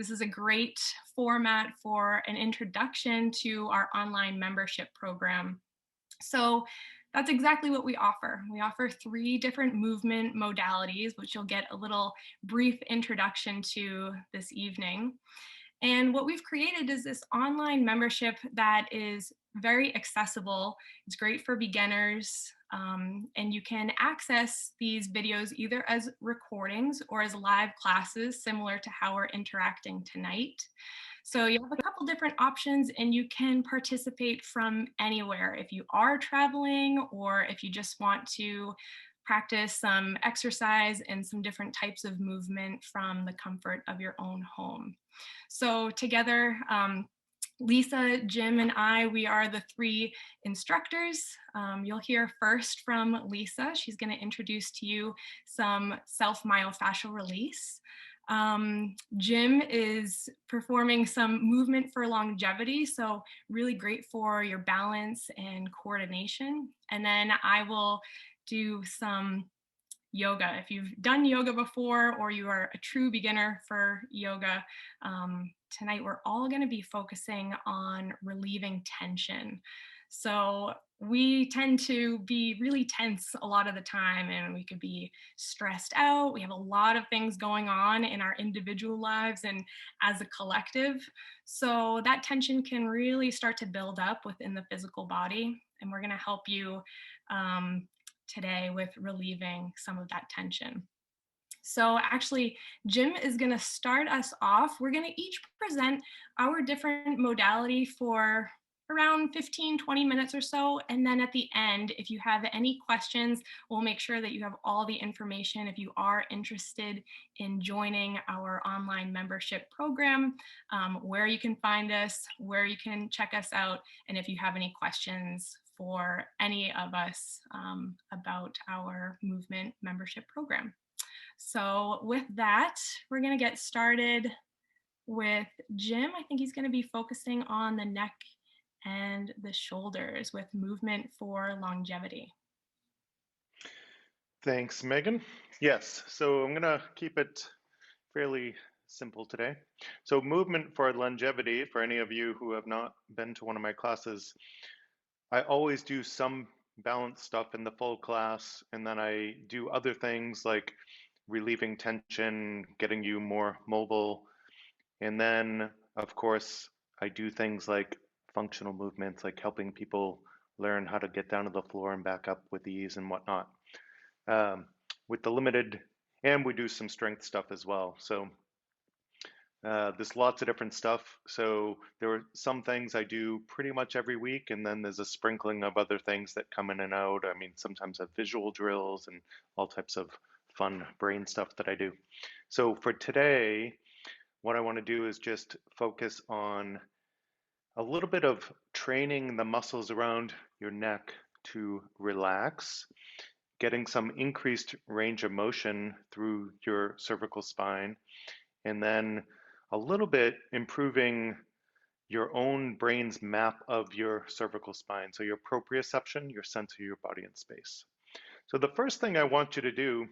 this is a great format for an introduction to our online membership program. So that's exactly what we offer. We offer 3 different movement modalities, which you'll get a little brief introduction to this evening. And what we've created is this online membership that is very accessible. It's great for beginners. And you can access these videos either as recordings or as live classes, similar to how we're interacting tonight. So you have a couple different options and you can participate from anywhere if you are traveling or if you just want to practice some exercise and some different types of movement from the comfort of your own home. So together, Lisa, Jim, and I, we are the 3 instructors. You'll hear first from Lisa. She's going to introduce to you some self-myofascial release. Jim is performing some movement for longevity, so really great for your balance and coordination. And then I will do some yoga. If you've done yoga before or you are a true beginner for yoga, tonight we're all going to be focusing on relieving tension. So we tend to be really tense a lot of the time and we could be stressed out. We have a lot of things going on in our individual lives and as a collective. So that tension can really start to build up within the physical body. And we're going to help you today with relieving some of that tension. So actually, Jim is going to start us off. We're going to each present our different modality for around 15-20 minutes or so. And then at the end, if you have any questions, we'll make sure that you have all the information if you are interested in joining our online membership program, where you can find us, where you can check us out, and if you have any questions for any of us about our movement membership program. So with that, we're going to get started with Jim. I think he's going to be focusing on the neck and the shoulders with movement for longevity. Thanks, Megan. Yes, so I'm going to keep it fairly simple today. So movement for longevity, for any of you who have not been to one of my classes, I always do some balance stuff in the full class, and then I do other things like relieving tension, getting you more mobile, and then, of course, I do things like functional movements, like helping people learn how to get down to the floor and back up with ease and whatnot. Um, with the limited, and we do some strength stuff as well. So there's lots of different stuff. So there are some things I do pretty much every week, and then there's a sprinkling of other things that come in and out. I mean, sometimes I have visual drills and all types of fun brain stuff that I do. So for today, what I want to do is just focus on a little bit of training the muscles around your neck to relax, getting some increased range of motion through your cervical spine, and then a little bit improving your own brain's map of your cervical spine. So your proprioception, your sense of your body in space. So the first thing I want you to do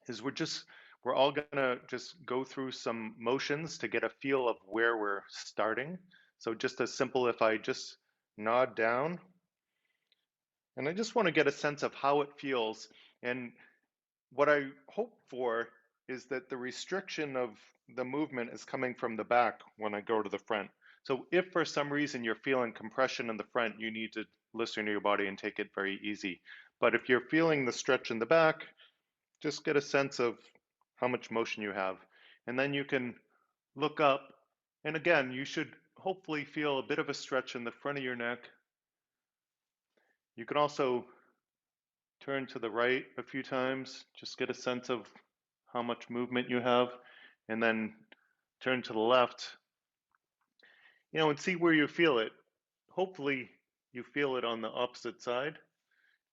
is we're all gonna just go through some motions to get a feel of where we're starting. So just as simple, if I just nod down, and I just want to get a sense of how it feels. And what I hope for is that the restriction of the movement is coming from the back when I go to the front. So if for some reason you're feeling compression in the front, you need to listen to your body and take it very easy. But if you're feeling the stretch in the back, just get a sense of how much motion you have. And then you can look up. And again, you should hopefully feel a bit of a stretch in the front of your neck. You can also turn to the right a few times, just get a sense of how much movement you have, and then turn to the left, and see where you feel it. Hopefully you feel it on the opposite side,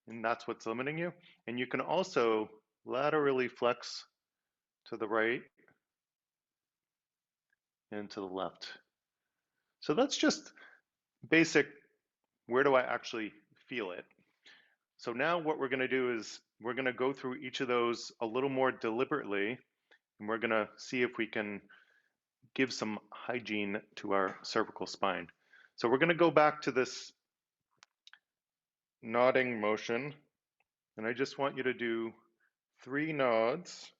and that's what's limiting you. And you can also laterally flex to the right and to the left. So that's just basic, where do I actually feel it? So now what we're going to do is we're going to go through each of those a little more deliberately, and we're going to see if we can give some hygiene to our cervical spine. So we're going to go back to this nodding motion, and I just want you to do 3 nods.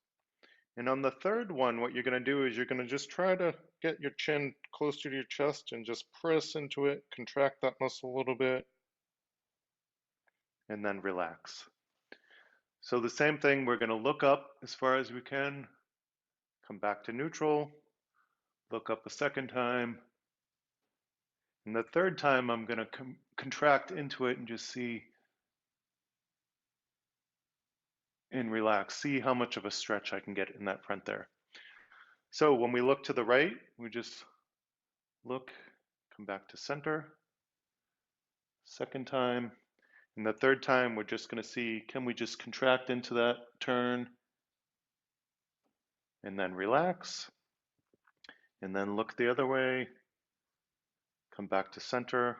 And on the third one, what you're going to do is you're going to just try to get your chin closer to your chest and just press into it, contract that muscle a little bit, and then relax. So the same thing, we're going to look up as far as we can, come back to neutral, look up a second time, and the third time I'm going to contract into it and just see and relax. See how much of a stretch I can get in that front there. So when we look to the right, we just look, come back to center. Second time. And the third time, we're just going to see, can we just contract into that turn and then relax. And then look the other way, come back to center,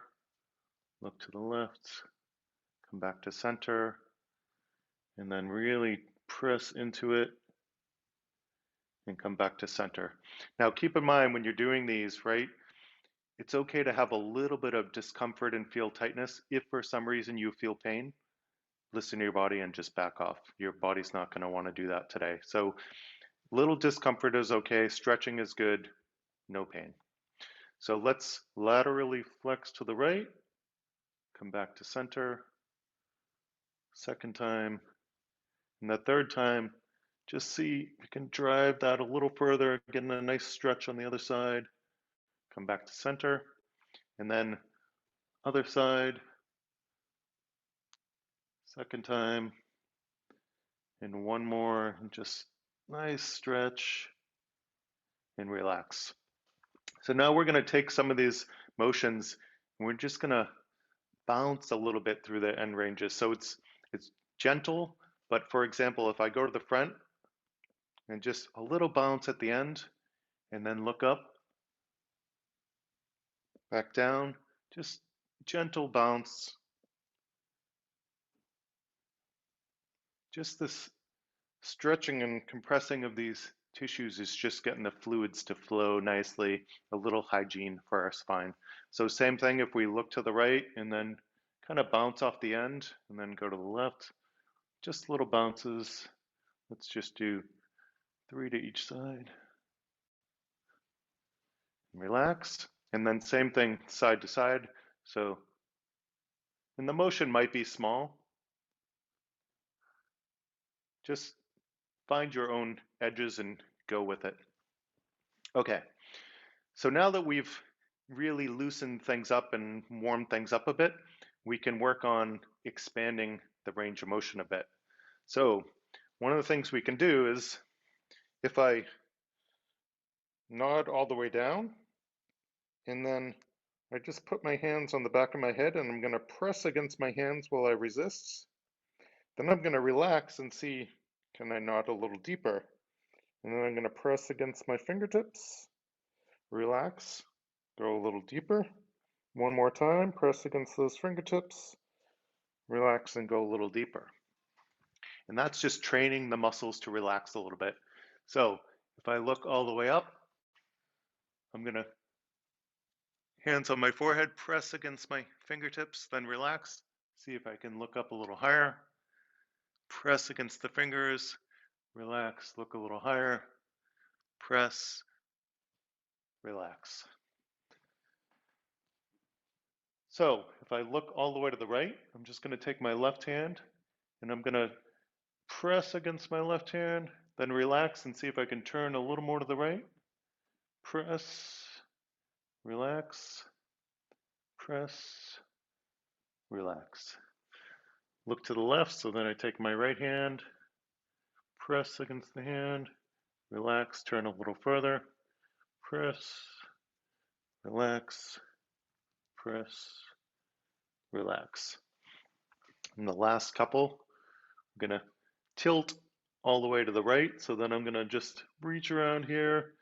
look to the left, come back to center, and then really press into it and come back to center. Now keep in mind when you're doing these, right, it's okay to have a little bit of discomfort and feel tightness. If for some reason you feel pain, listen to your body and just back off. Your body's not going to want to do that today. So little discomfort is okay, stretching is good, no pain. So let's laterally flex to the right, come back to center, second time, and the third time, just see if you can drive that a little further, getting a nice stretch on the other side, come back to center, and then other side, second time, and one more, and just nice stretch and relax. So now we're going to take some of these motions and we're just going to bounce a little bit through the end ranges. So it's gentle, but for example, if I go to the front and just a little bounce at the end and then look up, back down, just gentle bounce. Just this stretching and compressing of these tissues is just getting the fluids to flow nicely, a little hygiene for our spine. So same thing if we look to the right and then kind of bounce off the end and then go to the left, just little bounces. Let's just do 3 to each side. Relax. And then same thing side to side. So, and the motion might be small. Just find your own edges and go with it. Okay, so now that we've really loosened things up and warmed things up a bit, we can work on expanding the range of motion a bit. So one of the things we can do is if I nod all the way down and then I just put my hands on the back of my head and I'm going to press against my hands while I resist. Then I'm going to relax and see, can I nod a little deeper? And then I'm going to press against my fingertips, relax, go a little deeper. One more time, press against those fingertips, relax and go a little deeper. And that's just training the muscles to relax a little bit. So if I look all the way up, I'm going to hands on my forehead, press against my fingertips, then relax. See if I can look up a little higher. Press against the fingers, relax, look a little higher, press, relax. So if I look all the way to the right, I'm just going to take my left hand and I'm going to press against my left hand, then relax and see if I can turn a little more to the right. Press, relax, press, relax. Look to the left, so then I take my right hand, press against the hand, relax, turn a little further, press, relax, press, relax. And the last couple, I'm going to tilt all the way to the right, so then I'm going to just reach around here,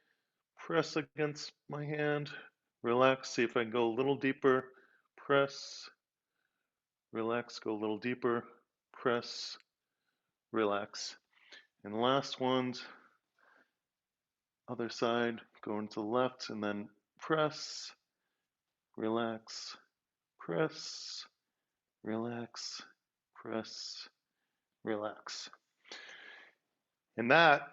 press against my hand, relax, see if I can go a little deeper, press, relax, go a little deeper, press, relax. And last ones, other side, going to the left, and then press, relax, press, relax, press, relax. And that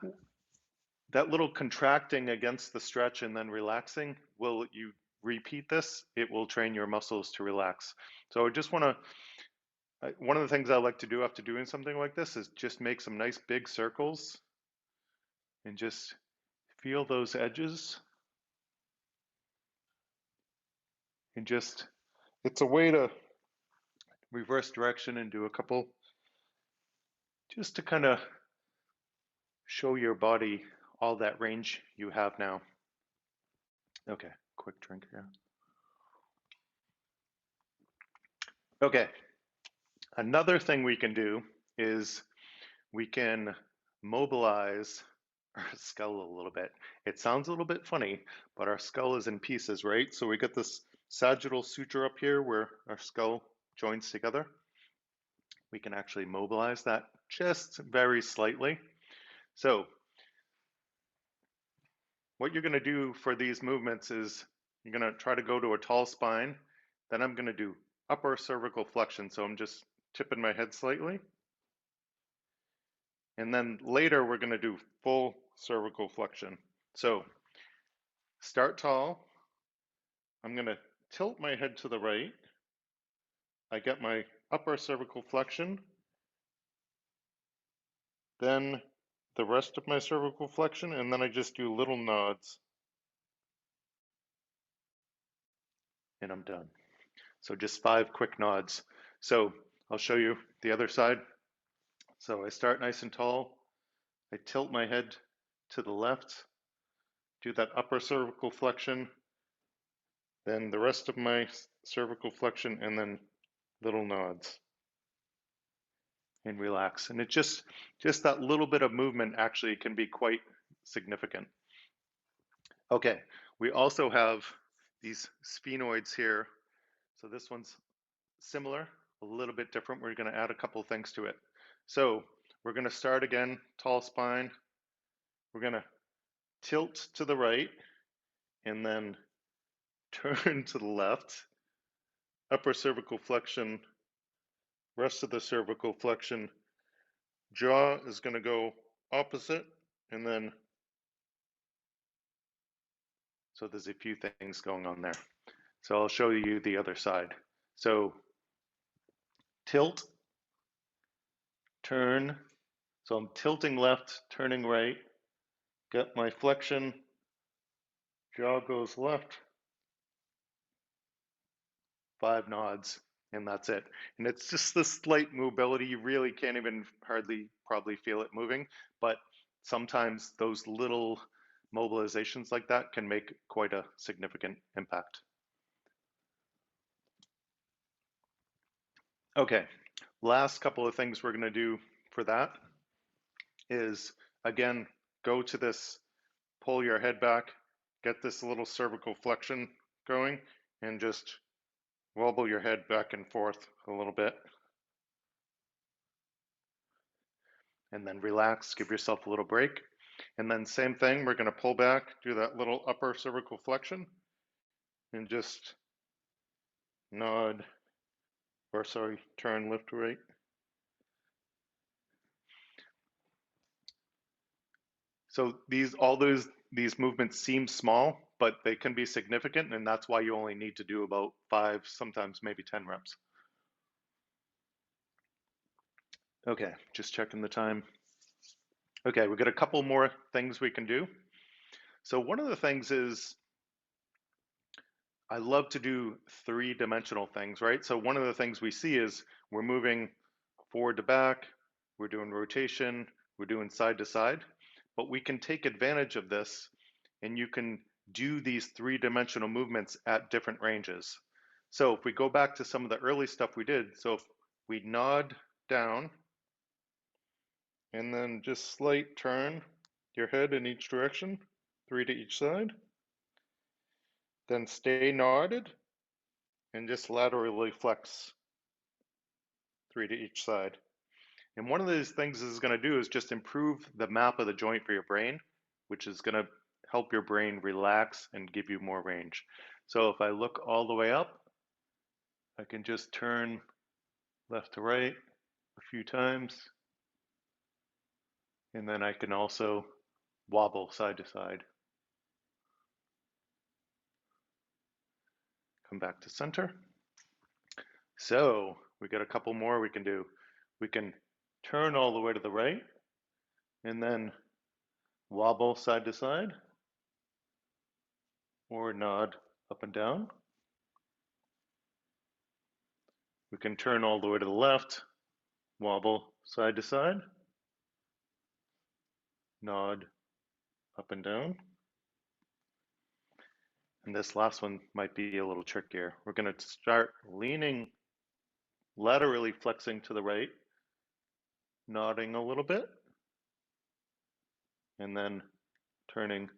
little contracting against the stretch and then relaxing, will you repeat this, it will train your muscles to relax. So I just want to, one of the things I like to do after doing something like this is just make some nice big circles and just feel those edges. And just, it's a way to reverse direction and do a couple, just to kind of show your body all that range you have now. Okay, quick drink here. Okay, another thing we can do is we can mobilize our skull a little bit. It sounds a little bit funny, but our skull is in pieces, right? So we get this sagittal suture up here where our skull joins together. We can actually mobilize that just very slightly. So what you're going to do for these movements is you're going to try to go to a tall spine. Then I'm going to do upper cervical flexion. So I'm just tipping my head slightly. And then later we're going to do full cervical flexion. So start tall. I'm going to tilt my head to the right. I get my upper cervical flexion. Then the rest of my cervical flexion, and then I just do little nods. And I'm done. So just 5 quick nods. So I'll show you the other side. So I start nice and tall. I tilt my head to the left, do that upper cervical flexion, then the rest of my cervical flexion, and then little nods. And relax. And it just that little bit of movement actually can be quite significant. Okay, we also have these sphenoids here. So this one's similar, a little bit different. We're going to add a couple things to it. So we're going to start again, tall spine. We're going to tilt to the right and then turn to the left. Upper cervical flexion, rest of the cervical flexion. Jaw is going to go opposite, and then, so there's a few things going on there. So I'll show you the other side. So tilt, turn. So I'm tilting left, turning right. Get my flexion. Jaw goes left. 5 nods, and that's it. And it's just this slight mobility. You really can't even hardly probably feel it moving, but sometimes those little mobilizations like that can make quite a significant impact. Okay, last couple of things we're going to do for that is, again, go to this, pull your head back, get this little cervical flexion going, and just wobble your head back and forth a little bit. And then relax, give yourself a little break. And then same thing, we're going to pull back, do that little upper cervical flexion, and just nod, or sorry, turn left to right. So these movements seem small, but they can be significant, and that's why you only need to do about 5, sometimes maybe 10 reps. Okay, just checking the time. Okay, we've got a couple more things we can do. So one of the things is, I love to do 3-dimensional things, right? So one of the things we see is we're moving forward to back, we're doing rotation, we're doing side to side, but we can take advantage of this and you can do these 3-dimensional movements at different ranges. So if we go back to some of the early stuff we did, so if we nod down and then just slight turn your head in each direction, 3 to each side, then stay nodded and just laterally flex 3 to each side. And one of these things this is going to do is just improve the map of the joint for your brain, which is going to help your brain relax and give you more range. So if I look all the way up, I can just turn left to right a few times, and then I can also wobble side to side. Come back to center. So we got a couple more we can do. We can turn all the way to the right and then wobble side to side or nod up and down. We can turn all the way to the left, wobble side to side, nod up and down. And this last one might be a little trickier. We're going to start leaning, laterally flexing to the right, nodding a little bit, and then turning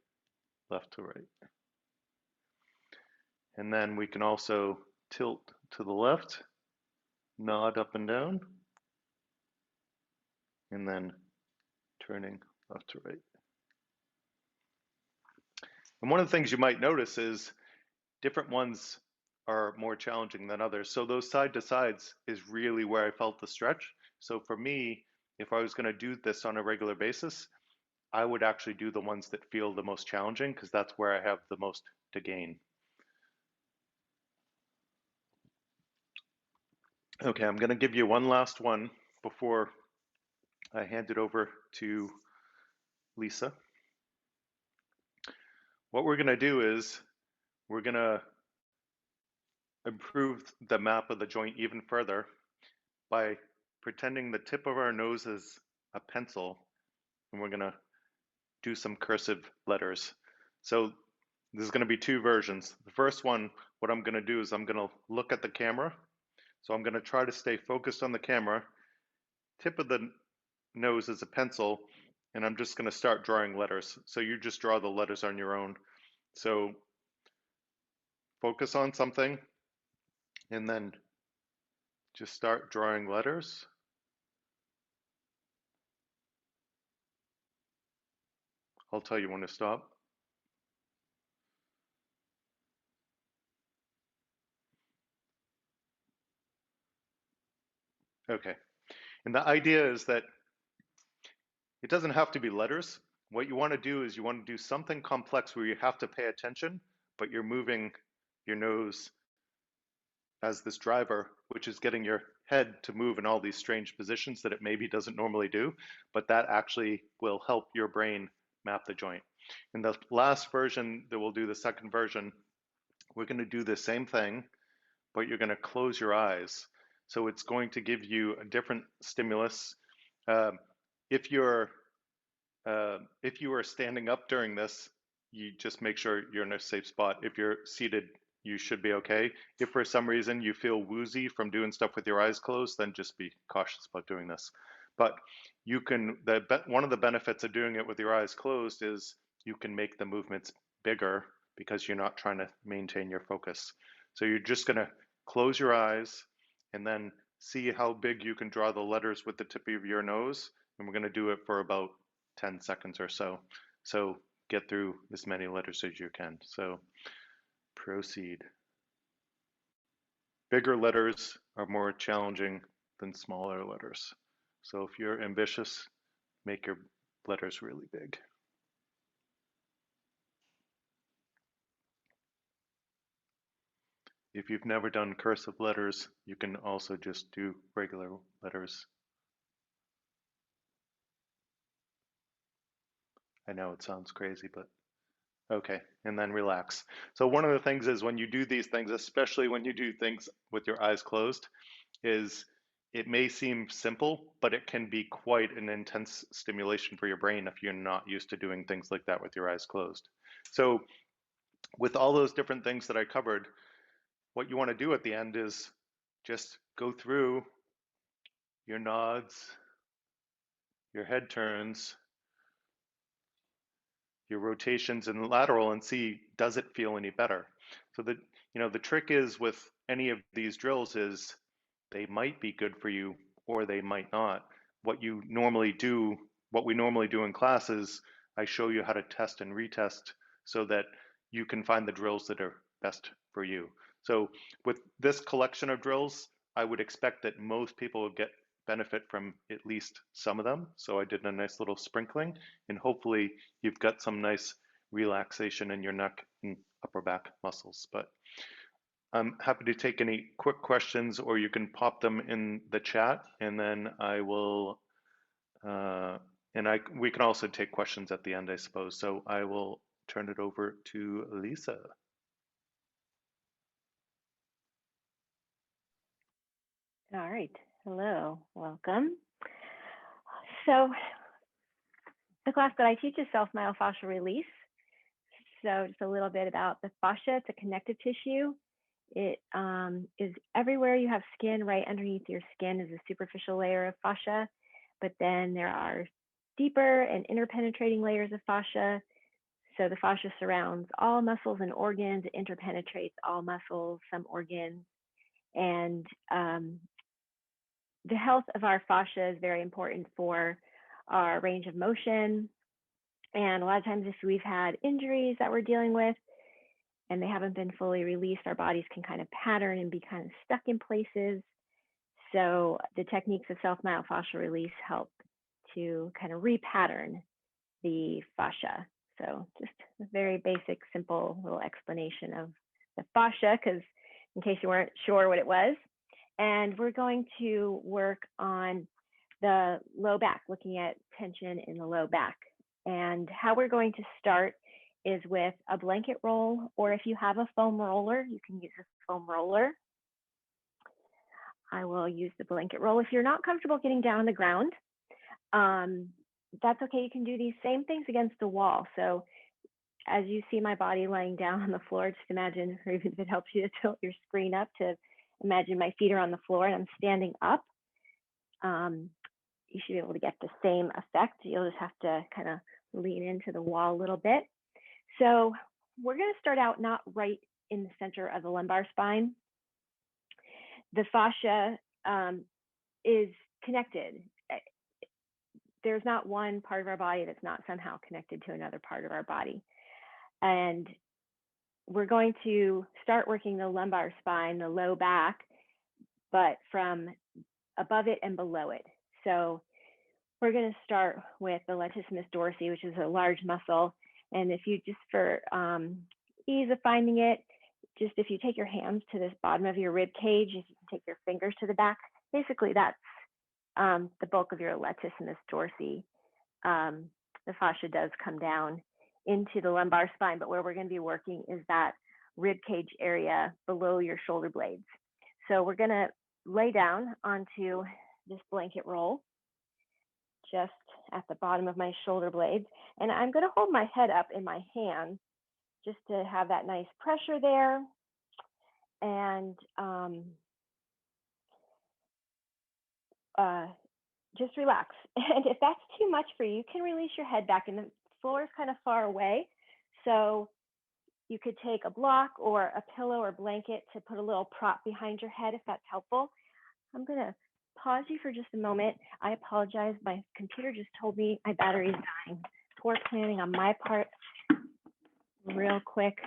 left to right. And then we can also tilt to the left, nod up and down, and then turning left to right. And one of the things you might notice is different ones are more challenging than others. So those side to sides is really where I felt the stretch. So for me, if I was going to do this on a regular basis, I would actually do the ones that feel the most challenging because that's where I have the most to gain. Okay, I'm going to give you one last one before I hand it over to Lisa. What we're going to do is we're going to improve the map of the joint even further by pretending the tip of our nose is a pencil, and we're going to do some cursive letters. So there's going to be two versions. The first one, what I'm going to do is I'm going to look at the camera. So I'm going to try to stay focused on the camera. Tip of the nose is a pencil, and I'm just going to start drawing letters. So you just draw the letters on your own. So focus on something, and then just start drawing letters. I'll tell you when to stop. Okay. And the idea is that it doesn't have to be letters. What you want to do is you want to do something complex where you have to pay attention, but you're moving your nose as this driver, which is getting your head to move in all these strange positions that it maybe doesn't normally do, but that actually will help your brain map the joint. In the last version that we'll do, the second version, we're going to do the same thing, but you're going to close your eyes. So it's going to give you a different stimulus. If you are standing up during this, you just make sure you're in a safe spot. If you're seated, you should be okay. If for some reason you feel woozy from doing stuff with your eyes closed, then just be cautious about doing this. But you can, one of the benefits of doing it with your eyes closed is you can make the movements bigger because you're not trying to maintain your focus. So you're just going to close your eyes and then see how big you can draw the letters with the tip of your nose. And we're going to do it for about 10 seconds or so. So get through as many letters as you can. So proceed. Bigger letters are more challenging than smaller letters. So if you're ambitious, make your letters really big. If you've never done cursive letters, you can also just do regular letters. I know it sounds crazy, but okay, and then relax. So one of the things is when you do these things, especially when you do things with your eyes closed, is it may seem simple, but it can be quite an intense stimulation for your brain if you're not used to doing things like that with your eyes closed. So with all those different things that I covered, what you want to do at the end is just go through your nods, your head turns, your rotations and lateral, and see, does it feel any better? So the trick is with any of these drills is they might be good for you or they might not. What we normally do in class is I show you how to test and retest so that you can find the drills that are best for you. So with this collection of drills, I would expect that most people will get benefit from at least some of them. So I did a nice little sprinkling, and hopefully you've got some nice relaxation in your neck and upper back muscles. But I'm happy to take any quick questions, or you can pop them in the chat, and then I will, we can also take questions at the end, I suppose. So I will turn it over to Lisa. All right. Hello. Welcome. So the class that I teach is self-myofascial release. So just a little bit about the fascia. It's a connective tissue. It is everywhere you have skin. Right underneath your skin is a superficial layer of fascia, but then there are deeper and interpenetrating layers of fascia. So the fascia surrounds all muscles and organs. It interpenetrates all muscles, some organs, and the health of our fascia is very important for our range of motion. And a lot of times if we've had injuries that we're dealing with and they haven't been fully released, our bodies can kind of pattern and be kind of stuck in places. So the techniques of self-myofascial release help to kind of repattern the fascia. So just a very basic, simple little explanation of the fascia, because in case you weren't sure what it was. And we're going to work on the low back, looking at tension in the low back. And how we're going to start is with a blanket roll, or if you have a foam roller, you can use a foam roller. I will use the blanket roll. If you're not comfortable getting down on the ground, that's okay. You can do these same things against the wall. So as you see my body laying down on the floor, just imagine, or even if it helps you to tilt your screen up, to imagine my feet are on the floor and I'm standing up. You should be able to get the same effect. You'll just have to kind of lean into the wall a little bit. So we're going to start out not right in the center of the lumbar spine. The fascia is connected. There's not one part of our body that's not somehow connected to another part of our body. And we're going to start working the lumbar spine, the low back, but from above it and below it. So we're going to start with the latissimus dorsi, which is a large muscle. And if you just, for ease of finding it, just if you take your hands to this bottom of your rib cage, if you can take your fingers to the back, basically that's the bulk of your latissimus dorsi. The fascia does come down into the lumbar spine, but where we're going to be working is that rib cage area below your shoulder blades. So we're going to lay down onto this blanket roll just at the bottom of my shoulder blades, and I'm going to hold my head up in my hand just to have that nice pressure there. And just relax. And if that's too much for you, you can release your head back, and the floor is kind of far away. So you could take a block or a pillow or blanket to put a little prop behind your head if that's helpful. I'm going to pause you for just a moment. I apologize. My computer just told me my battery is dying. Poor planning on my part. Real quick,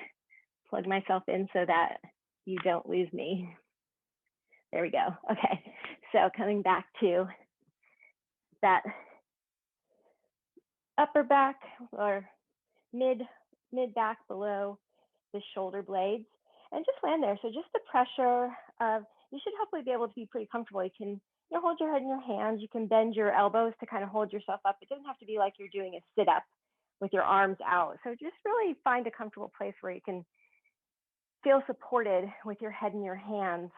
plug myself in so that you don't lose me. There we go. Okay. So coming back to that upper back or mid back below the shoulder blades, and just land there. So just the pressure of, you should hopefully be able to be pretty comfortable. You can hold your head in your hands. You can bend your elbows to kind of hold yourself up. It doesn't have to be like you're doing a sit up with your arms out. So just really find a comfortable place where you can feel supported with your head in your hands.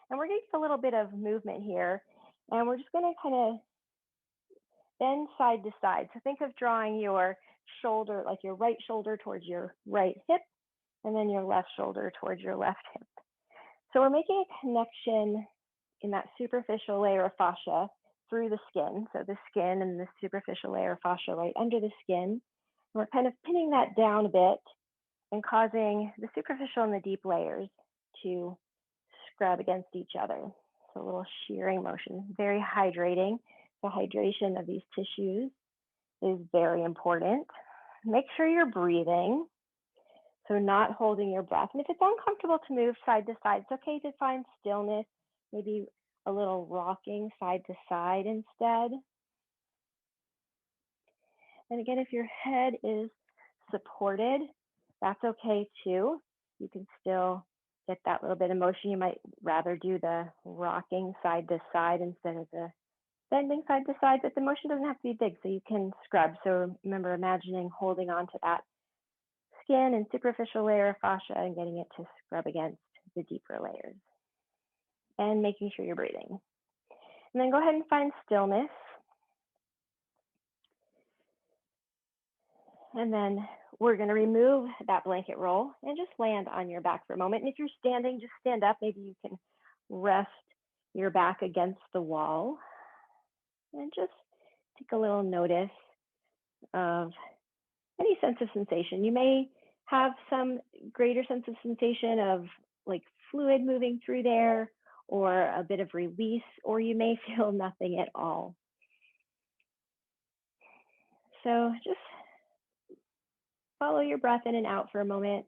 And we're going to get a little bit of movement here. And we're just going to kind of bend side to side. So think of drawing your shoulder, like your right shoulder towards your right hip, and then your left shoulder towards your left hip. So we're making a connection in that superficial layer of fascia through the skin. So the skin and the superficial layer of fascia right under the skin. And we're kind of pinning that down a bit and causing the superficial and the deep layers to scrub against each other. So a little shearing motion, very hydrating. The hydration of these tissues is very important. make sure you're breathing. So not holding your breath. And if it's uncomfortable to move side to side, it's okay to find stillness, maybe a little rocking side to side instead. And again, if your head is supported, that's okay too. You can still get that little bit of motion. You might rather do the rocking side to side instead of the bending side to side, but the motion doesn't have to be big, so you can scrub. So remember imagining holding on to that skin and superficial layer of fascia and getting it to scrub against the deeper layers. And making sure you're breathing. And then go ahead and find stillness. And then we're going to remove that blanket roll and just land on your back for a moment. And if you're standing, just stand up. Maybe you can rest your back against the wall and just take a little notice of any sense of sensation. You may have some greater sense of sensation of like fluid moving through there or a bit of release, or you may feel nothing at all. So just follow your breath in and out for a moment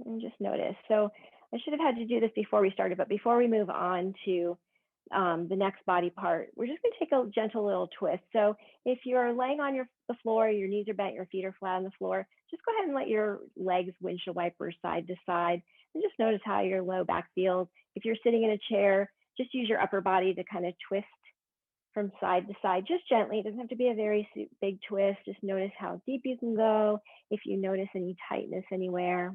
and just notice. So I should have had to do this before we started, but before we move on to the next body part, we're just going to take a gentle little twist. So if you're laying on the floor, your knees are bent, your feet are flat on the floor, just go ahead and let your legs windshield wiper side to side and just notice how your low back feels. If you're sitting in a chair, just use your upper body to kind of twist from side to side, just gently. It doesn't have to be a very big twist. Just notice how deep you can go, if you notice any tightness anywhere.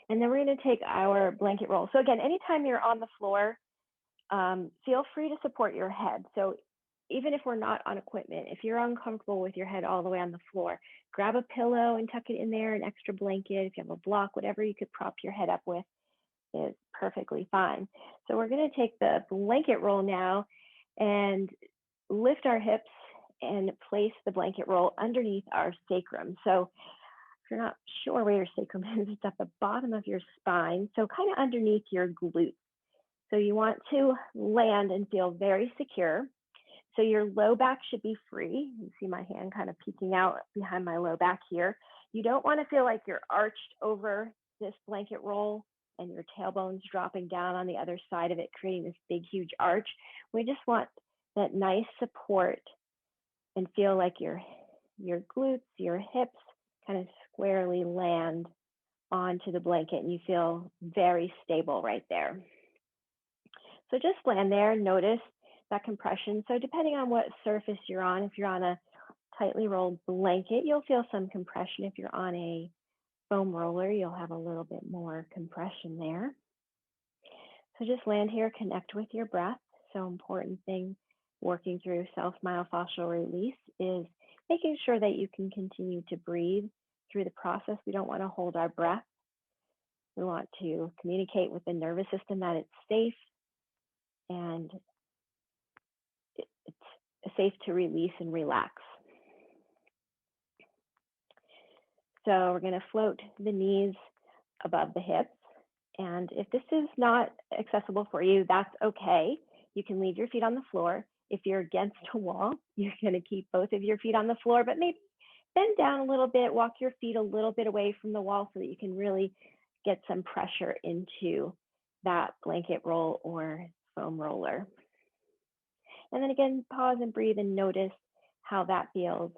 And then we're going to take our blanket roll. So again, anytime you're on the floor, feel free to support your head. So even if we're not on equipment, if you're uncomfortable with your head all the way on the floor, grab a pillow and tuck it in there, an extra blanket. If you have a block, whatever you could prop your head up with is perfectly fine. So we're going to take the blanket roll now and lift our hips and place the blanket roll underneath our sacrum. So if you're not sure where your sacrum is, it's at the bottom of your spine, so kind of underneath your glutes. So you want to land and feel very secure. So your low back should be free. You see my hand kind of peeking out behind my low back here. You don't want to feel like you're arched over this blanket roll and your tailbone's dropping down on the other side of it, creating this big, huge arch. We just want that nice support and feel like your glutes, your hips kind of squarely land onto the blanket and you feel very stable right there. So just land there and notice that compression. So depending on what surface you're on, if you're on a tightly rolled blanket, you'll feel some compression. If you're on a foam roller, you'll have a little bit more compression there. So just land here, connect with your breath. So important thing working through self-myofascial release is making sure that you can continue to breathe through the process. We don't want to hold our breath. We want to communicate with the nervous system that it's safe and it's safe to release and relax. So we're going to float the knees above the hips. And if this is not accessible for you, that's okay. You can leave your feet on the floor. If you're against a wall, you're going to keep both of your feet on the floor, but maybe bend down a little bit, walk your feet a little bit away from the wall so that you can really get some pressure into that blanket roll or foam roller. And then again, pause and breathe and notice how that feels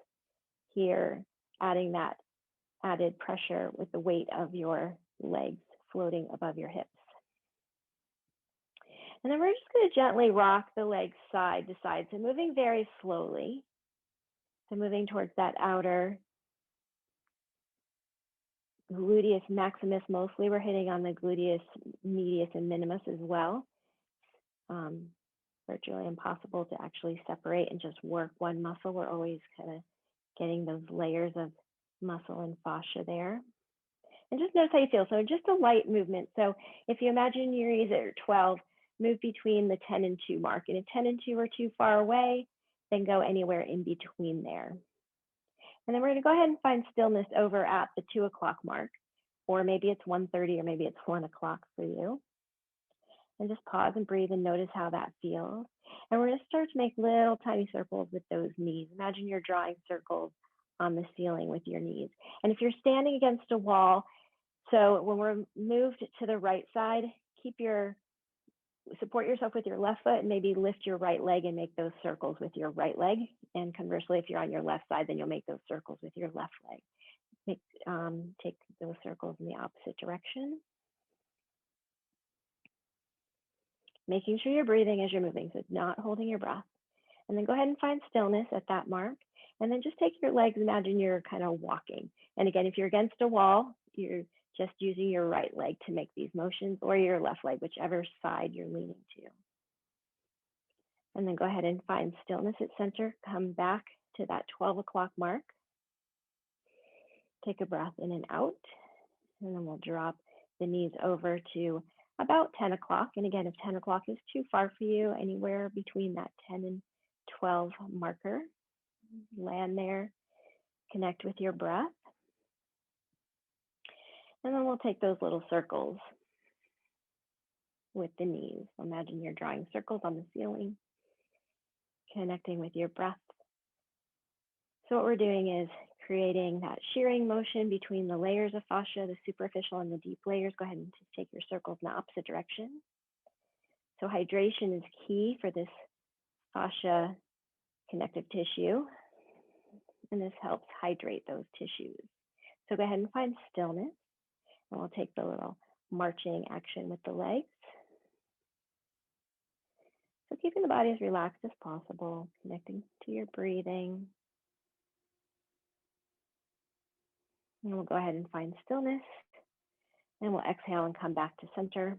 here, adding that added pressure with the weight of your legs floating above your hips. And then we're just going to gently rock the legs side to side. So moving very slowly. So moving towards that outer gluteus maximus. Mostly we're hitting on the gluteus medius and minimus as well. Virtually impossible to actually separate and just work one muscle. We're always kind of getting those layers of muscle and fascia there. And just notice how you feel. So just a light movement. So if you imagine your knees at 12, move between the 10 and 2 mark. And if 10 and 2 are too far away, then go anywhere in between there. And then we're going to go ahead and find stillness over at the 2 o'clock mark, or maybe it's 1:30, or maybe it's 1 o'clock for you. And just pause and breathe and notice how that feels. And we're going to start to make little tiny circles with those knees. Imagine you're drawing circles on the ceiling with your knees. And if you're standing against a wall, so when we're moved to the right side, support yourself with your left foot and maybe lift your right leg and make those circles with your right leg. And conversely, if you're on your left side, then you'll make those circles with your left leg. Take those circles in the opposite direction. Making sure you're breathing as you're moving, so not holding your breath. And then go ahead and find stillness at that mark. And then just take your legs, imagine you're kind of walking. And again, if you're against a wall, you're just using your right leg to make these motions, or your left leg, whichever side you're leaning to. And then go ahead and find stillness at center. Come back to that 12 o'clock mark. Take a breath in and out. And then we'll drop the knees over to about 10 o'clock. And again, if 10 o'clock is too far for you, anywhere between that 10 and 12 marker, land there, connect with your breath. And then we'll take those little circles with the knees. Imagine you're drawing circles on the ceiling, connecting with your breath. So what we're doing is creating that shearing motion between the layers of fascia, the superficial and the deep layers. Go ahead and just take your circles in the opposite direction. So hydration is key for this fascia connective tissue, and this helps hydrate those tissues. So go ahead and find stillness, and we'll take the little marching action with the legs. So keeping the body as relaxed as possible, connecting to your breathing. And we'll go ahead and find stillness, and we'll exhale and come back to center.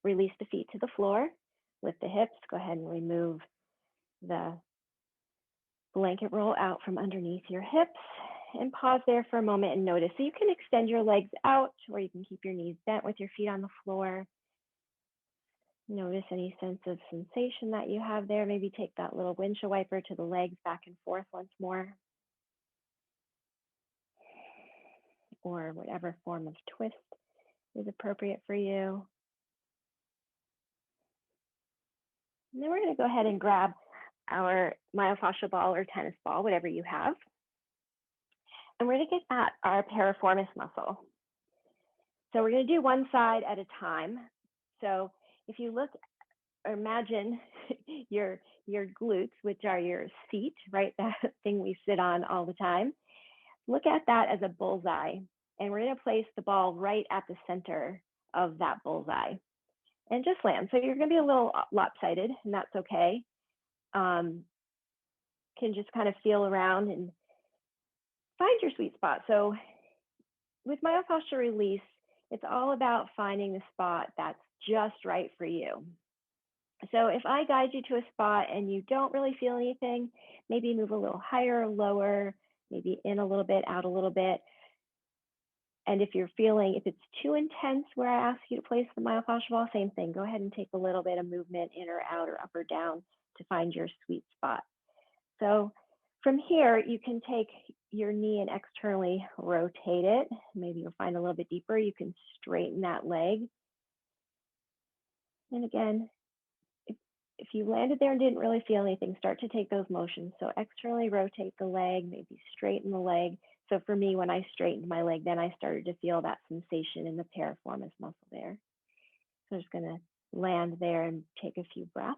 Release the feet to the floor with the hips. Go ahead and remove the blanket roll out from underneath your hips and pause there for a moment and notice. So you can extend your legs out, or you can keep your knees bent with your feet on the floor. Notice any sense of sensation that you have there. Maybe take that little windshield wiper to the legs back and forth once more, or whatever form of twist is appropriate for you. And then we're going to go ahead and grab our myofascial ball or tennis ball, whatever you have. And we're going to get at our piriformis muscle. So we're going to do one side at a time. So if you look, or imagine your glutes, which are your seat, right? That thing we sit on all the time. Look at that as a bullseye. And we're going to place the ball right at the center of that bullseye and just land. So you're going to be a little lopsided, and that's okay. Can just kind of feel around and find your sweet spot. So with myofascial release, it's all about finding the spot that's just right for you. So if I guide you to a spot and you don't really feel anything, maybe move a little higher or lower, maybe in a little bit, out a little bit. And if you're feeling, if it's too intense where I ask you to place the myofascial ball, same thing. Go ahead and take a little bit of movement in or out or up or down to find your sweet spot. So from here, you can take your knee and externally rotate it. Maybe you'll find a little bit deeper. You can straighten that leg. And again, if you landed there and didn't really feel anything, start to take those motions. So externally rotate the leg, maybe straighten the leg. So for me, when I straightened my leg, then I started to feel that sensation in the piriformis muscle there. So I'm just going to land there and take a few breaths.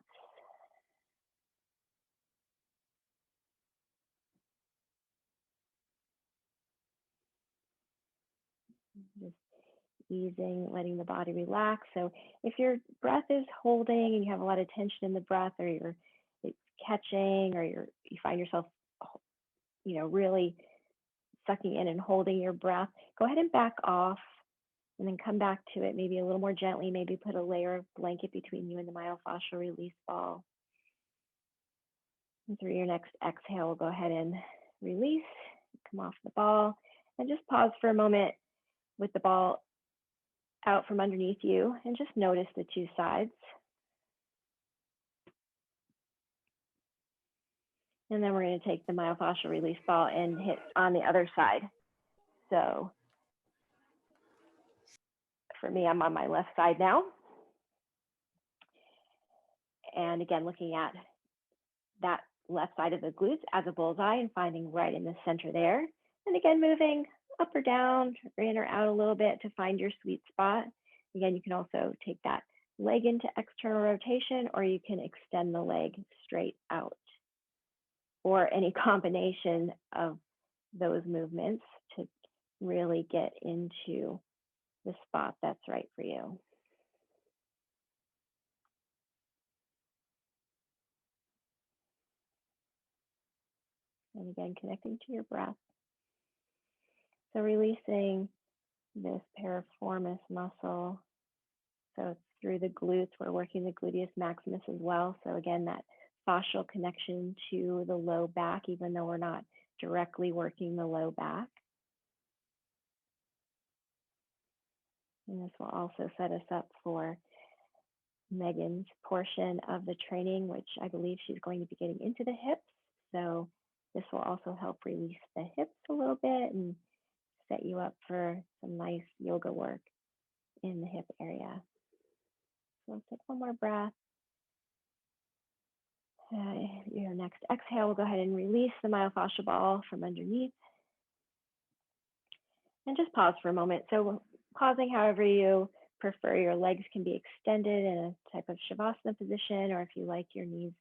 Just easing, letting the body relax. So if your breath is holding and you have a lot of tension in the breath, or it's catching, or you find yourself, really sucking in and holding your breath, go ahead and back off and then come back to it, maybe a little more gently, maybe put a layer of blanket between you and the myofascial release ball. And through your next exhale, we'll go ahead and release, come off the ball, and just pause for a moment with the ball out from underneath you and just notice the two sides. And then we're going to take the myofascial release ball and hit on the other side. So for me, I'm on my left side now. And again, looking at that left side of the glutes as a bullseye and finding right in the center there. And again, moving up or down, in or out a little bit to find your sweet spot. Again, you can also take that leg into external rotation, or you can extend the leg straight out, or any combination of those movements to really get into the spot that's right for you. And again, connecting to your breath. So releasing this piriformis muscle. So through the glutes, we're working the gluteus maximus as well. So again, that fascial connection to the low back, even though we're not directly working the low back. And this will also set us up for Megan's portion of the training, which I believe she's going to be getting into the hips. So this will also help release the hips a little bit and set you up for some nice yoga work in the hip area. So let's take one more breath. Your next exhale, we'll go ahead and release the myofascial ball from underneath. And just pause for a moment. So pausing however you prefer. Your legs can be extended in a type of Shavasana position, or if you like your knees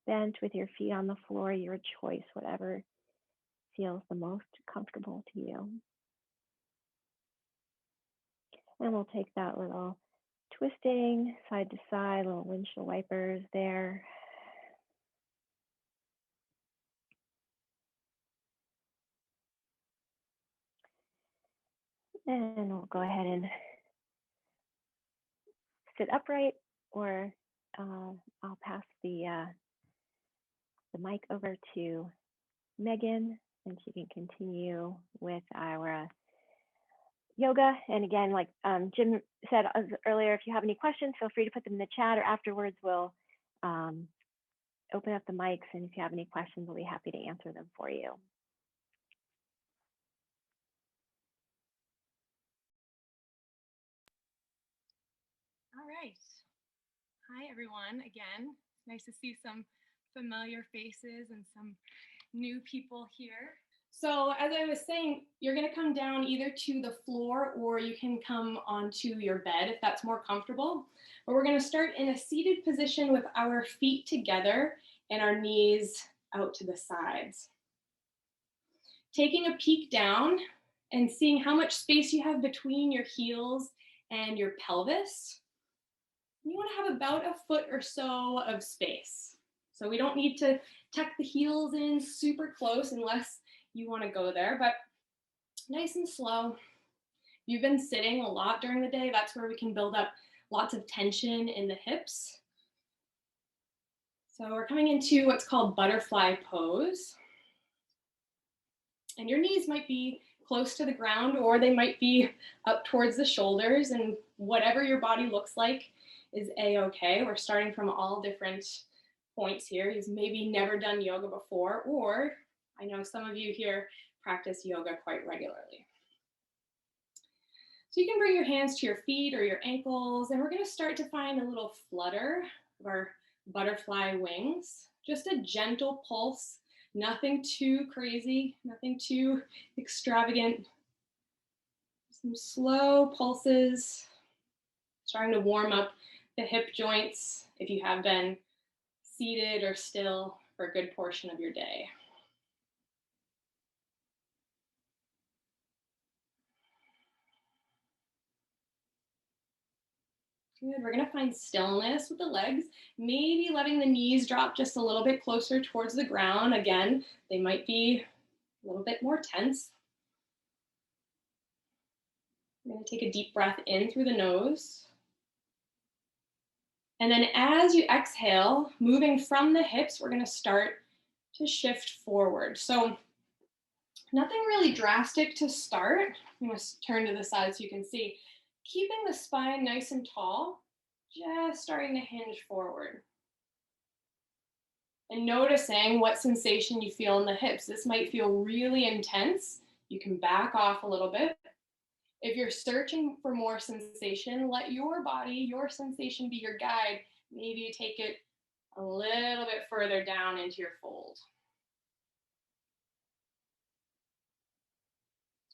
bent with your feet on the floor, your choice, whatever feels the most comfortable to you. And we'll take that little twisting side to side, little windshield wipers there. And we'll go ahead and sit upright, or I'll pass the mic over to Megan, and she can continue with our yoga. And again, like Jim said earlier, if you have any questions, feel free to put them in the chat, or afterwards we'll open up the mics, and if you have any questions, we'll be happy to answer them for you. All right. Hi, everyone. Again, it's nice to see some familiar faces and some new people here. So as I was saying, you're going to come down either to the floor, or you can come onto your bed if that's more comfortable. But we're going to start in a seated position with our feet together and our knees out to the sides. Taking a peek down and seeing how much space you have between your heels and your pelvis. You want to have about a foot or so of space. So we don't need to tuck the heels in super close unless you want to go there, but nice and slow. You've been sitting a lot during the day. That's where we can build up lots of tension in the hips. So we're coming into what's called butterfly pose. And your knees might be close to the ground, or they might be up towards the shoulders, and whatever your body looks like is a-okay. We're starting from all different points here. You've maybe never done yoga before, or I know some of you here practice yoga quite regularly. So you can bring your hands to your feet or your ankles, and we're going to start to find a little flutter of our butterfly wings. Just a gentle pulse, nothing too crazy, nothing too extravagant. Some slow pulses, starting to warm up the hip joints if you have been seated or still for a good portion of your day. Good. We're going to find stillness with the legs, maybe letting the knees drop just a little bit closer towards the ground. Again, they might be a little bit more tense. We're going to take a deep breath in through the nose. And then as you exhale, moving from the hips, we're going to start to shift forward. So nothing really drastic to start. I'm going to turn to the side so you can see. Keeping the spine nice and tall, just starting to hinge forward. And noticing what sensation you feel in the hips. This might feel really intense. You can back off a little bit. If you're searching for more sensation, let your body, your sensation be your guide. Maybe you take it a little bit further down into your fold.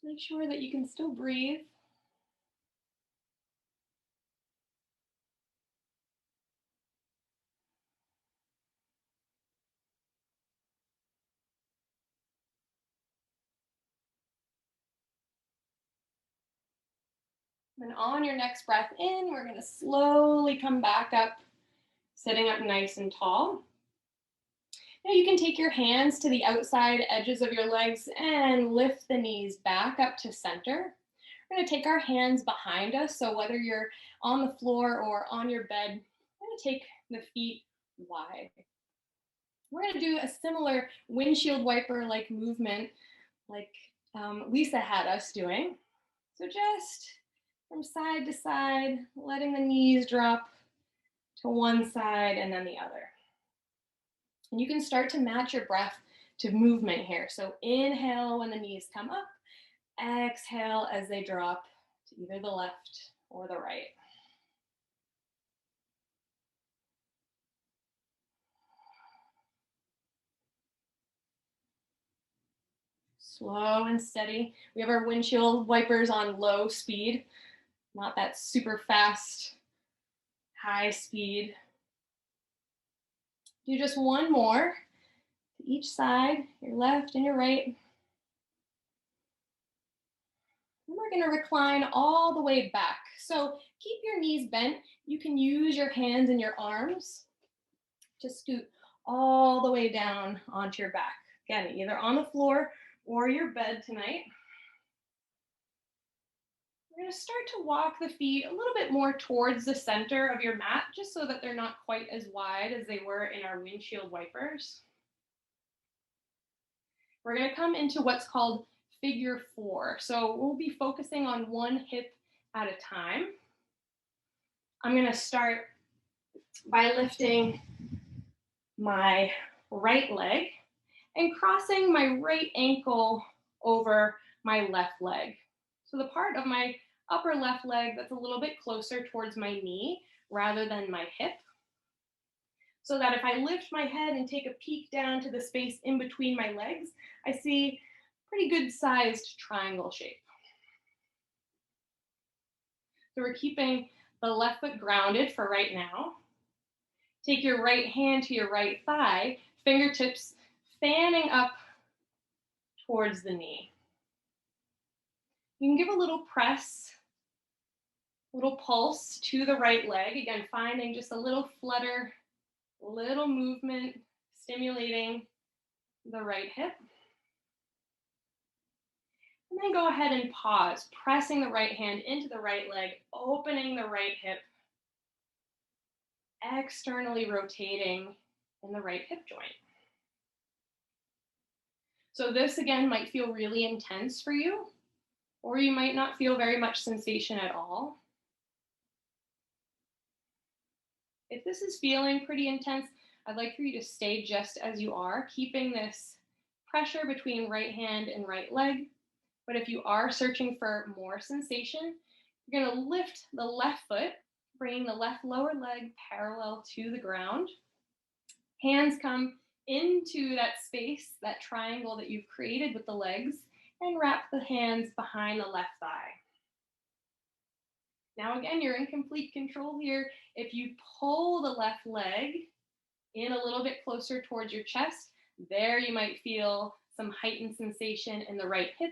Make sure that you can still breathe. And on your next breath in, we're going to slowly come back up, sitting up nice and tall. Now you can take your hands to the outside edges of your legs and lift the knees back up to center. We're going to take our hands behind us, so whether you're on the floor or on your bed, we're going to take the feet wide. We're going to do a similar windshield wiper-like movement like Lisa had us doing. So just from side to side, letting the knees drop to one side and then the other. And you can start to match your breath to movement here. So inhale when the knees come up, exhale as they drop to either the left or the right. Slow and steady. We have our windshield wipers on low speed, not that super fast, high speed. Do just one more to each side, your left and your right. And we're going to recline all the way back. So keep your knees bent. You can use your hands and your arms to scoot all the way down onto your back. Again, either on the floor or your bed tonight. We're going to start to walk the feet a little bit more towards the center of your mat, just so that they're not quite as wide as they were in our windshield wipers. We're going to come into what's called figure 4. So we'll be focusing on one hip at a time. I'm going to start by lifting my right leg and crossing my right ankle over my left leg. So the part of my upper left leg that's a little bit closer towards my knee rather than my hip. So that if I lift my head and take a peek down to the space in between my legs, I see pretty good sized triangle shape. So we're keeping the left foot grounded for right now. Take your right hand to your right thigh, fingertips fanning up towards the knee. You can give a little press, a little pulse to the right leg. Again, finding just a little flutter, a little movement, stimulating the right hip. And then go ahead and pause, pressing the right hand into the right leg, opening the right hip, externally rotating in the right hip joint. So this again might feel really intense for you, or you might not feel very much sensation at all. If this is feeling pretty intense, I'd like for you to stay just as you are, keeping this pressure between right hand and right leg. But if you are searching for more sensation, you're going to lift the left foot, bringing the left lower leg parallel to the ground. Hands come into that space, that triangle that you've created with the legs, and wrap the hands behind the left thigh. Now again, you're in complete control here. If you pull the left leg in a little bit closer towards your chest, there you might feel some heightened sensation in the right hip,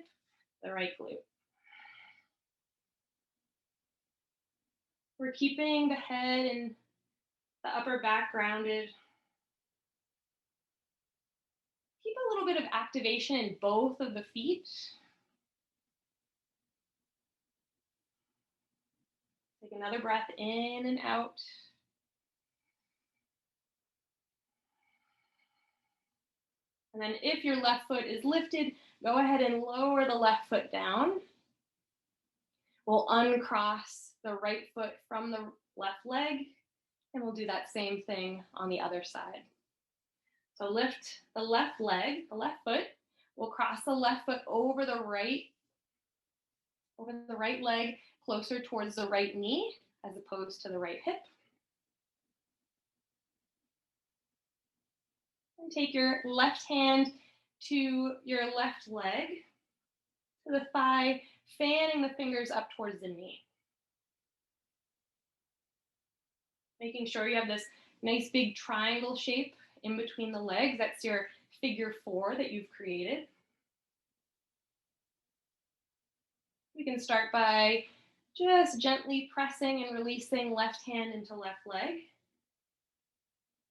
the right glute. We're keeping the head and the upper back grounded. Keep a little bit of activation in both of the feet. Take another breath in and out. And then if your left foot is lifted, go ahead and lower the left foot down. We'll uncross the right foot from the left leg, and we'll do that same thing on the other side. So lift the left leg, the left foot. We'll cross the left foot over the right leg, closer towards the right knee, as opposed to the right hip. And take your left hand to your left leg, to the thigh, fanning the fingers up towards the knee. Making sure you have this nice big triangle shape in between the legs. That's your figure 4 that you've created. We can start by just gently pressing and releasing left hand into left leg.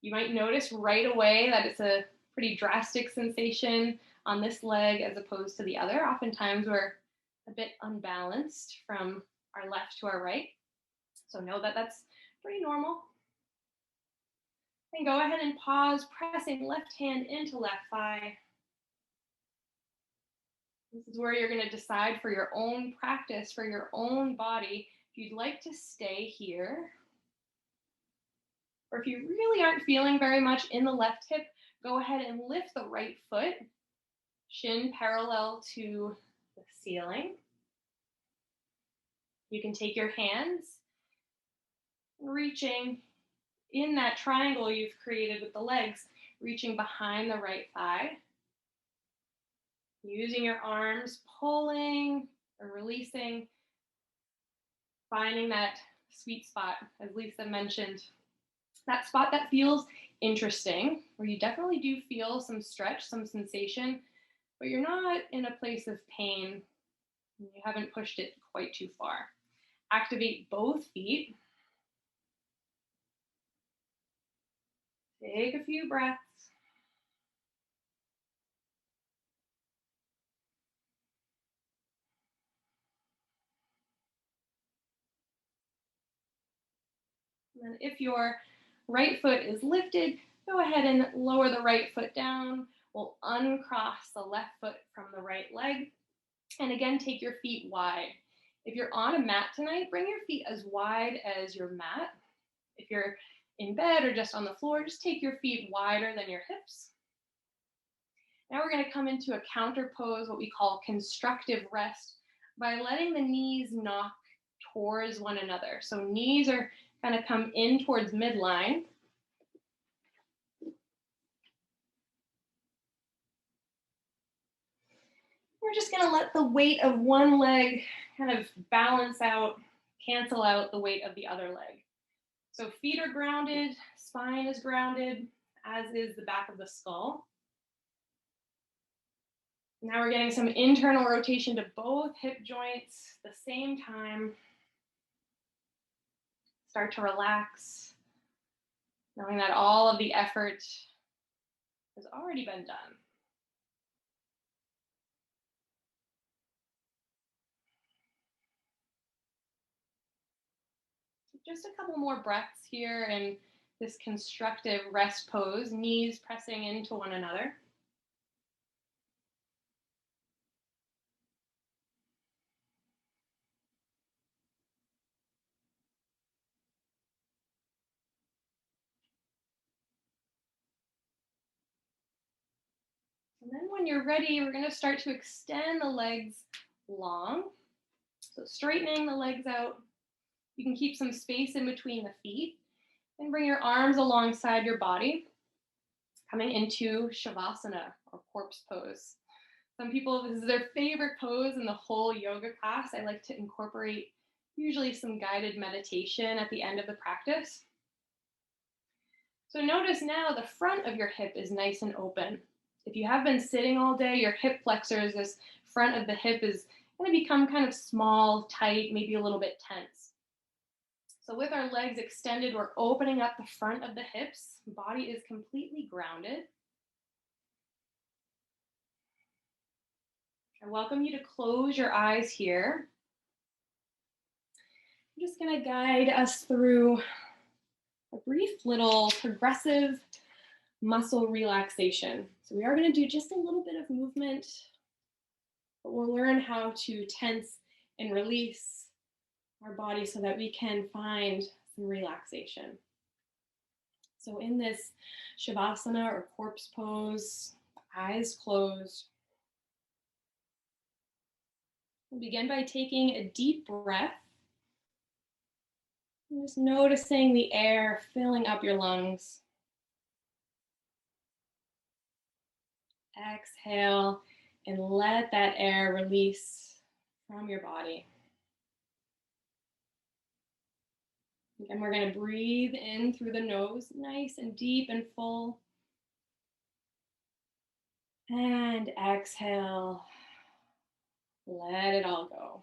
You might notice right away that it's a pretty drastic sensation on this leg as opposed to the other. Oftentimes we're a bit unbalanced from our left to our right. So know that that's pretty normal. Then go ahead and pause, pressing left hand into left thigh. This is where you're going to decide for your own practice, for your own body, if you'd like to stay here. Or if you really aren't feeling very much in the left hip, go ahead and lift the right foot, shin parallel to the ceiling. You can take your hands, reaching in that triangle you've created with the legs, reaching behind the right thigh. Using your arms, pulling or releasing, finding that sweet spot, as Lisa mentioned. That spot that feels interesting, where you definitely do feel some stretch, some sensation, but you're not in a place of pain. You haven't pushed it quite too far. Activate both feet. Take a few breaths. And then if your right foot is lifted, go ahead and lower the right foot down. We'll uncross the left foot from the right leg. And again, take your feet wide. If you're on a mat tonight, bring your feet as wide as your mat. If you're in bed or just on the floor, just take your feet wider than your hips. Now we're going to come into a counter pose, what we call constructive rest, by letting the knees knock towards one another. So knees are going to come in towards midline. We're just going to let the weight of one leg kind of balance out, cancel out the weight of the other leg. So feet are grounded, spine is grounded, as is the back of the skull. Now we're getting some internal rotation to both hip joints at the same time. Start to relax, knowing that all of the effort has already been done. Just a couple more breaths here in this constructive rest pose, knees pressing into one another. And then when you're ready, we're going to start to extend the legs long. So straightening the legs out. You can keep some space in between the feet and bring your arms alongside your body, coming into Shavasana or corpse pose. Some people, this is their favorite pose in the whole yoga class. I like to incorporate usually some guided meditation at the end of the practice. So notice now the front of your hip is nice and open. If you have been sitting all day, your hip flexors, this front of the hip is going to become kind of small, tight, maybe a little bit tense. So with our legs extended, we're opening up the front of the hips. Body is completely grounded. I welcome you to close your eyes here. I'm just going to guide us through a brief little progressive muscle relaxation. So we are going to do just a little bit of movement, but we'll learn how to tense and release our body so that we can find some relaxation. So in this Shavasana or corpse pose, eyes closed, we'll begin by taking a deep breath. And just noticing the air filling up your lungs. exhale and let that air release from your body. Again, we're going to breathe in through the nose, nice and deep and full. And exhale, let it all go.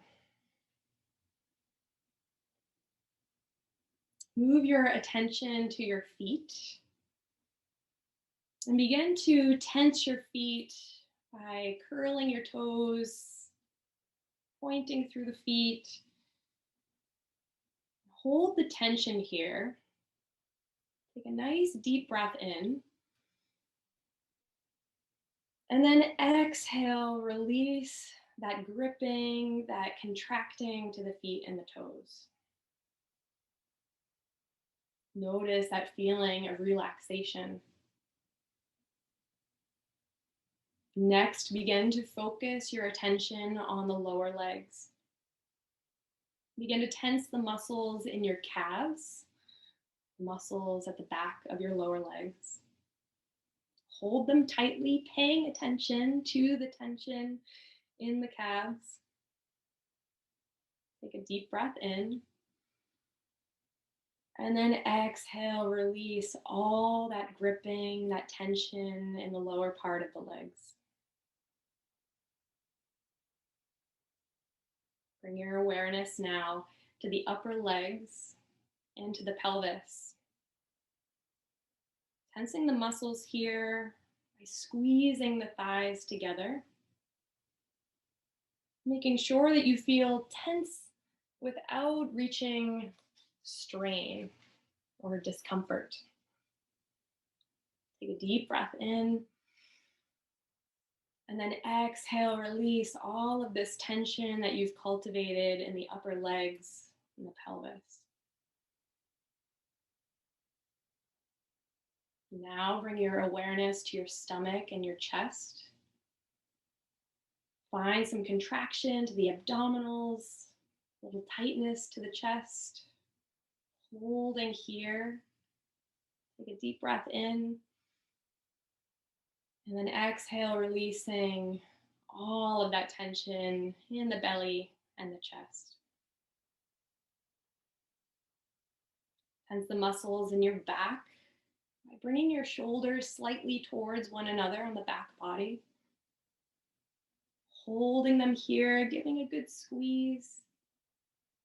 Move your attention to your feet and begin to tense your feet by curling your toes, pointing through the feet. Hold the tension here. Take a nice deep breath in. And then exhale, release that gripping, that contracting to the feet and the toes. Notice that feeling of relaxation. Next, begin to focus your attention on the lower legs. Begin to tense the muscles in your calves, muscles at the back of your lower legs. Hold them tightly, paying attention to the tension in the calves. Take a deep breath in. And then exhale, release all that gripping, that tension in the lower part of the legs. Bring your awareness now to the upper legs and to the pelvis. Tensing the muscles here by squeezing the thighs together. Making sure that you feel tense without reaching strain or discomfort. Take a deep breath in. And then exhale, release all of this tension that you've cultivated in the upper legs and the pelvis. Now bring your awareness to your stomach and your chest. Find some contraction to the abdominals, a little tightness to the chest. Holding here. Take a deep breath in. And then exhale, releasing all of that tension in the belly and the chest. Tense the muscles in your back by bringing your shoulders slightly towards one another on the back body. Holding them here, giving a good squeeze.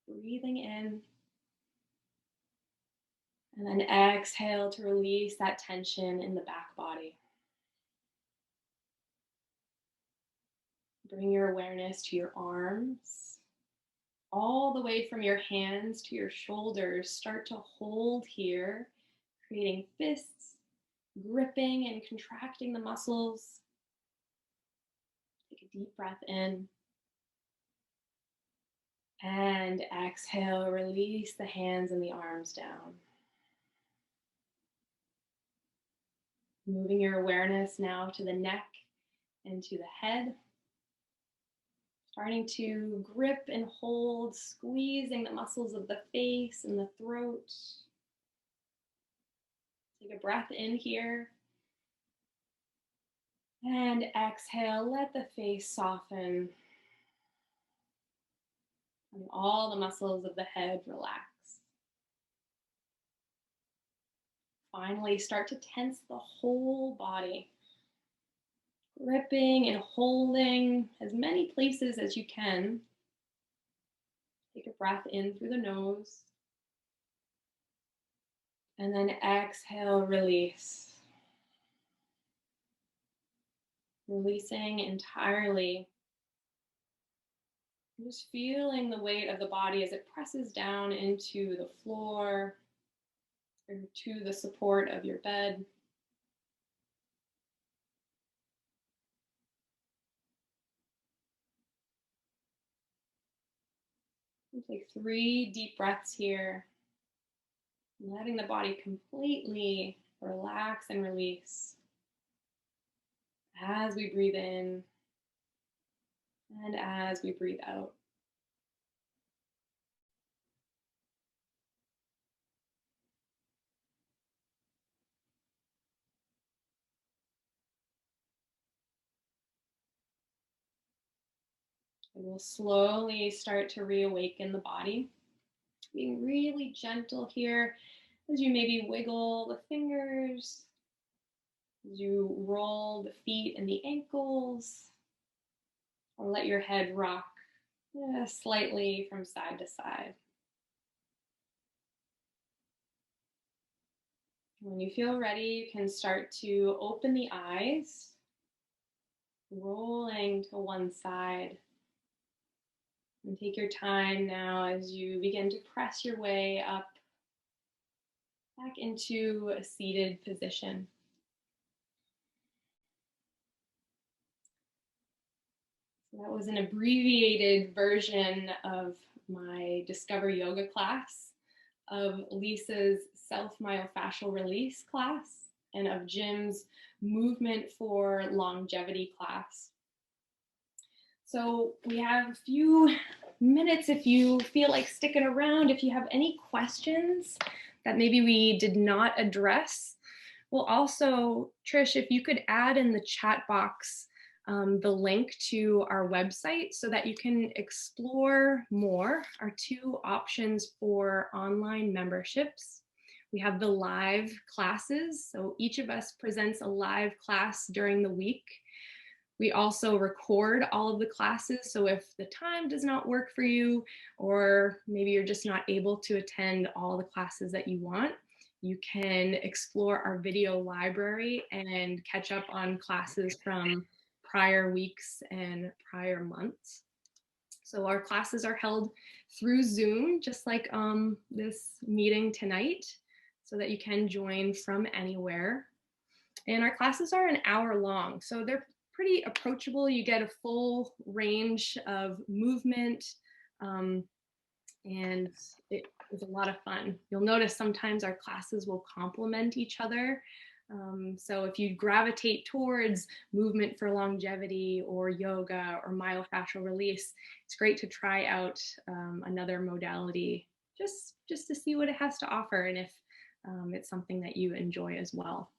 Breathing in. And then exhale to release that tension in the back body. Bring your awareness to your arms, all the way from your hands to your shoulders. Start to hold here, creating fists, gripping and contracting the muscles. Take a deep breath in. And exhale, release the hands and the arms down. Moving your awareness now to the neck and to the head. Starting to grip and hold, squeezing the muscles of the face and the throat. Take a breath in here. And exhale, let the face soften. And all the muscles of the head relax. Finally, start to tense the whole body. Gripping and holding as many places as you can. Take a breath in through the nose. And then exhale, release. Releasing entirely. Just feeling the weight of the body as it presses down into the floor or to the support of your bed. Take 3 deep breaths here, letting the body completely relax and release as we breathe in and as we breathe out. And we'll slowly start to reawaken the body, being really gentle here as you maybe wiggle the fingers, as you roll the feet and the ankles, or let your head rock slightly from side to side. When you feel ready, you can start to open the eyes, rolling to one side. And take your time now as you begin to press your way up back into a seated position. So that was an abbreviated version of my Discover Yoga class, of Lisa's self-myofascial release class, and of Jim's movement for longevity class. So we have a few minutes if you feel like sticking around, if you have any questions that maybe we did not address. Well, also, Trish, if you could add in the chat box the link to our website so that you can explore more our two options for online memberships. We have the live classes, so each of us presents a live class during the week. We also record all of the classes, so if the time does not work for you, or maybe you're just not able to attend all the classes that you want, you can explore our video library and catch up on classes from prior weeks and prior months. So our classes are held through Zoom, just like this meeting tonight, so that you can join from anywhere. And our classes are an hour long, so they're pretty approachable. You get a full range of movement, and it was a lot of fun. You'll notice sometimes our classes will complement each other. So if you gravitate towards movement for longevity or yoga or myofascial release, it's great to try out another modality just to see what it has to offer and if it's something that you enjoy as well.